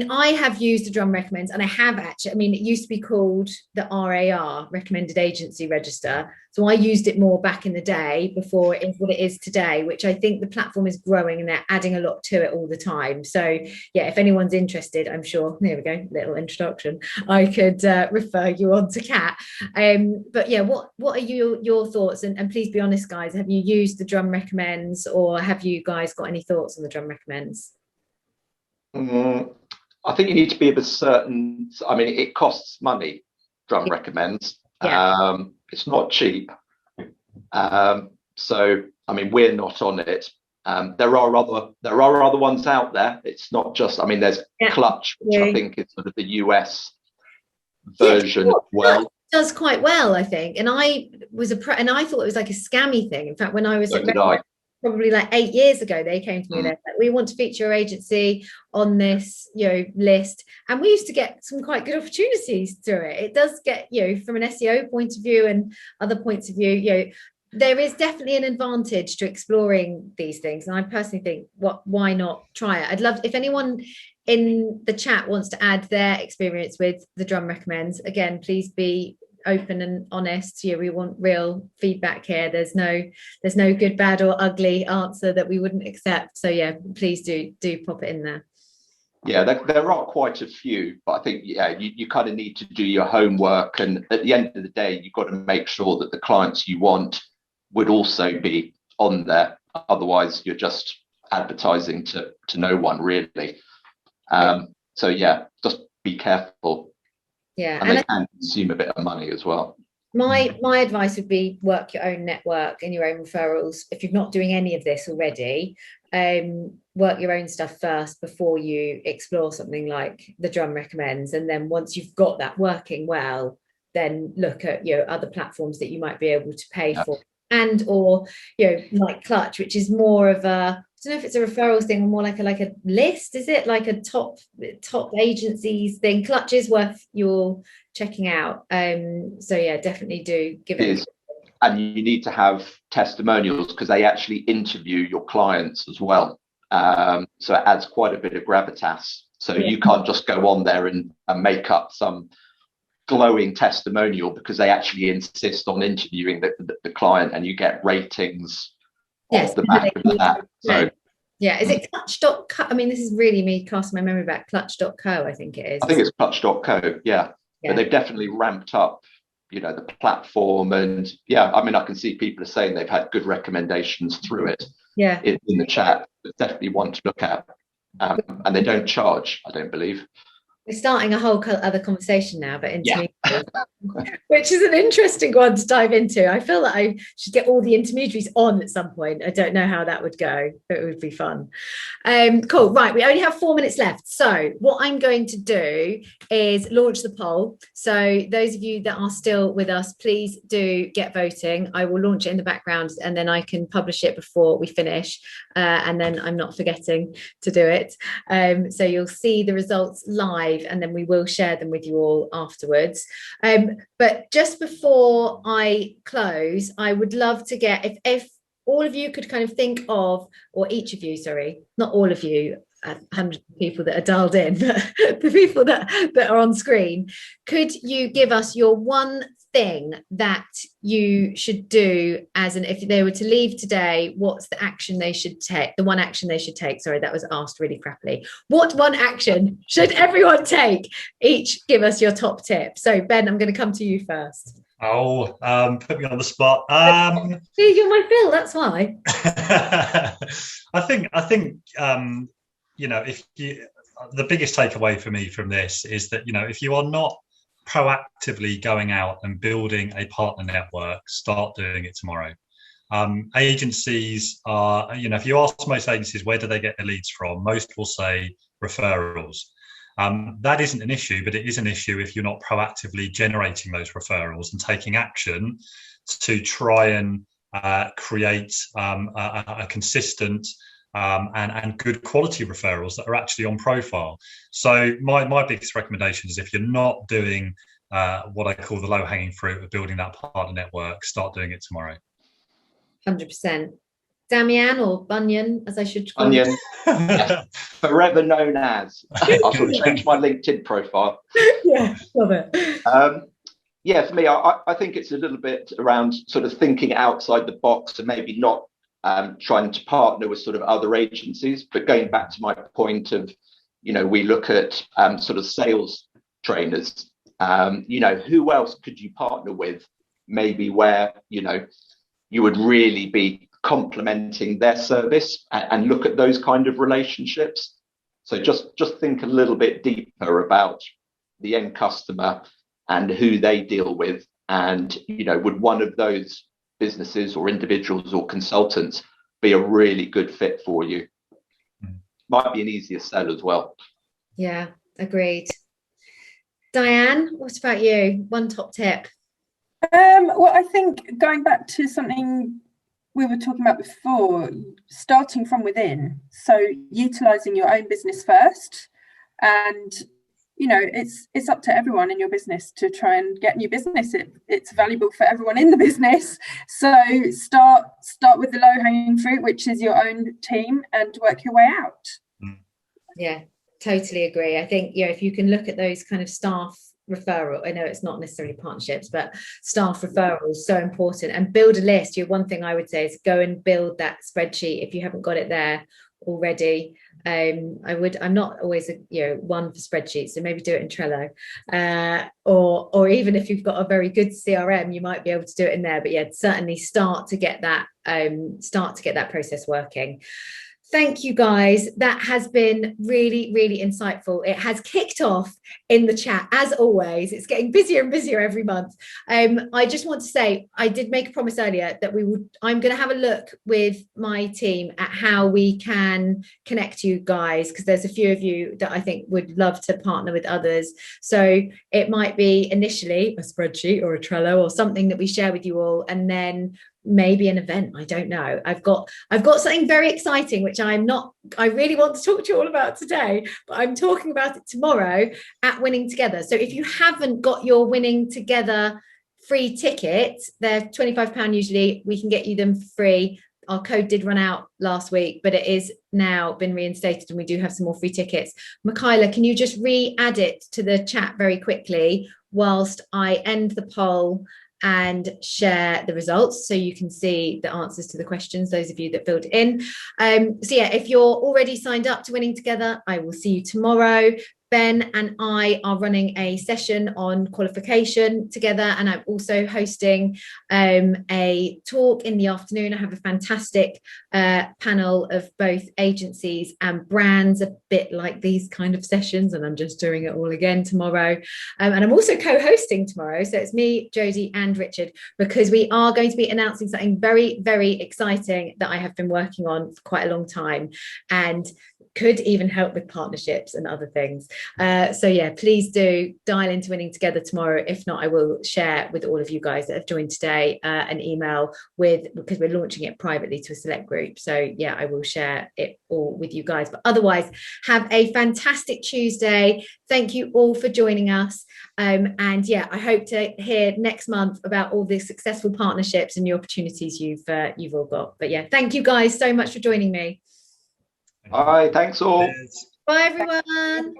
I have used the Drum Recommends, and I have actually, it used to be called the RAR, Recommended Agency Register. So I used it more back in the day before it is what it is today, which I think the platform is growing and they're adding a lot to it all the time. So if anyone's interested, I'm sure, there we go, little introduction, I could refer you on to Kat. But what are your thoughts? And please be honest, guys, have you used the Drum Recommends, or have you guys got any thoughts on the Drum Recommends? I think you need to be of a certain, it costs money, Drum Recommends. It's not cheap. So, we're not on it. There are other ones out there. It's not just, there's Clutch, which I think is sort of the US version as well. Does quite well, I think. And I thought it was like a scammy thing. In fact, when I was probably like 8 years ago, they came to me and they're like, we want to feature your agency on this list, and we used to get some quite good opportunities through it. It does get, from an SEO point of view and other points of view, there is definitely an advantage to exploring these things, and I personally think, why not try it? I'd love, if anyone in the chat wants to add their experience with the Drum Recommends, again, please be open and honest. We want real feedback here. There's no good, bad or ugly answer that we wouldn't accept. So please do pop it in there. There are quite a few, but I think you kind of need to do your homework, and at the end of the day you've got to make sure that the clients you want would also be on there. Otherwise you're just advertising to no one really. Just be careful. And they can consume a bit of money as well. My advice would be work your own network and your own referrals. If you're not doing any of this already, work your own stuff first before you explore something like the Drum Recommends. And then once you've got that working well, then look at, you know, other platforms that you might be able to pay for, and or, you know, like Clutch, which is more of a, I don't know if it's a referrals thing or more like a list. Is it like a top agencies thing? Clutch is worth your checking out. So yeah, definitely do give it. And you need to have testimonials because they actually interview your clients as well. So it adds quite a bit of gravitas. So you can't just go on there and make up some glowing testimonial, because they actually insist on interviewing the client, and you get ratings off the back of that. So yeah, is it Clutch.co? I mean, this is really me casting my memory back. Clutch.co, I think it is. I think it's Clutch.co, yeah. But they've definitely ramped up, you know, the platform, and I mean, I can see people are saying they've had good recommendations through it. In the chat. It's definitely one to look at, and they don't charge, I don't believe. We're starting a whole other conversation now about intermediaries, which is an interesting one to dive into. I feel that I should get all the intermediaries on at some point. I don't know how that would go, but it would be fun. Cool. Right. We only have 4 minutes left. So what I'm going to do is launch the poll. So those of you that are still with us, please do get voting. I will launch it in the background, and then I can publish it before we finish. And then I'm not forgetting to do it. So you'll see the results live, and then we will share them with you all afterwards. But just before I close, I would love to get, if all of you could kind of think of, or each of you, sorry, not all of you, hundreds of people that are dialed in, but the people that are on screen, could you give us your one thing that you should do if they were to leave today, what's the action they should take, the one action they should take? Sorry, that was asked really crappily. What one action should everyone take? Each give us your top tip. So Ben, I'm going to come to you first. Put me on the spot. You're my Phil, that's why. I think you know, the biggest takeaway for me from this is that, you know, if you are not proactively going out and building a partner network, start doing it tomorrow. Agencies are, you know, if you ask most agencies where do they get their leads from, most will say referrals. That isn't an issue, but it is an issue if you're not proactively generating those referrals and taking action to try and create a consistent and good quality referrals that are actually on profile. So my biggest recommendation is, if you're not doing what I call the low-hanging fruit of building that partner network, start doing it tomorrow. 100%. Damjan, or Bunyan, as I should call Bunyan, yes, forever known as. I should change my LinkedIn profile. Yeah, love it. Yeah, for me, I think it's a little bit around sort of thinking outside the box, and maybe not trying to partner with sort of other agencies. But going back to my point of, you know, we look at sort of sales trainers, you know, who else could you partner with, maybe where, you know, you would really be complementing their service, and look at those kind of relationships. So just think a little bit deeper about the end customer and who they deal with, and, you know, would one of those businesses or individuals or consultants be a really good fit for you? Might be an easier sell as well. Yeah, agreed. Diane, what about you? One top tip. Well, I think going back to something we were talking about before, starting from within, so utilizing your own business first, and, you know, it's up to everyone in your business to try and get new business. It's valuable for everyone in the business. So start with the low-hanging fruit, which is your own team, and work your way out. Yeah, totally agree. I think, you know, if you can look at those kind of staff referral, I know it's not necessarily partnerships, but staff referrals, so important. And build a list. One thing I would say is go and build that spreadsheet if you haven't got it there already. I'm not always one for spreadsheets, so maybe do it in Trello, or even if you've got a very good CRM, you might be able to do it in there. But yeah, certainly start to get that process working. Thank you, guys. That has been really, really insightful. It has kicked off in the chat, as always. It's getting busier and busier every month. I just want to say, I did make a promise earlier that I'm going to have a look with my team at how we can connect you guys, because there's a few of you that I think would love to partner with others. So it might be initially a spreadsheet or a Trello or something that we share with you all, and then maybe an event. I don't know. I've got something very exciting which I really want to talk to you all about today, but I'm talking about it tomorrow at Winning Together. So if you haven't got your Winning Together free tickets, they're £25 usually. We can get you them free. Our code did run out last week, but it is now been reinstated and we do have some more free tickets. Michaela, can you just re-add it to the chat very quickly whilst I end the poll and share the results so you can see the answers to the questions, those of you that filled in. So yeah, if you're already signed up to Winning Together, I will see you tomorrow. Ben and I are running a session on qualification together, and I'm also hosting a talk in the afternoon. I have a fantastic panel of both agencies and brands, a bit like these kind of sessions, and I'm just doing it all again tomorrow. And I'm also co-hosting tomorrow, so it's me, Jodie and Richard, because we are going to be announcing something very, very exciting that I have been working on for quite a long time, and could even help with partnerships and other things. So yeah, please do dial into Winning Together tomorrow. If not, I will share with all of you guys that have joined today an email because we're launching it privately to a select group. So yeah, I will share it all with you guys. But otherwise, have a fantastic Tuesday. Thank you all for joining us. And yeah, I hope to hear next month about all the successful partnerships and the opportunities you've all got. But yeah, thank you guys so much for joining me. All right, thanks all. Bye everyone.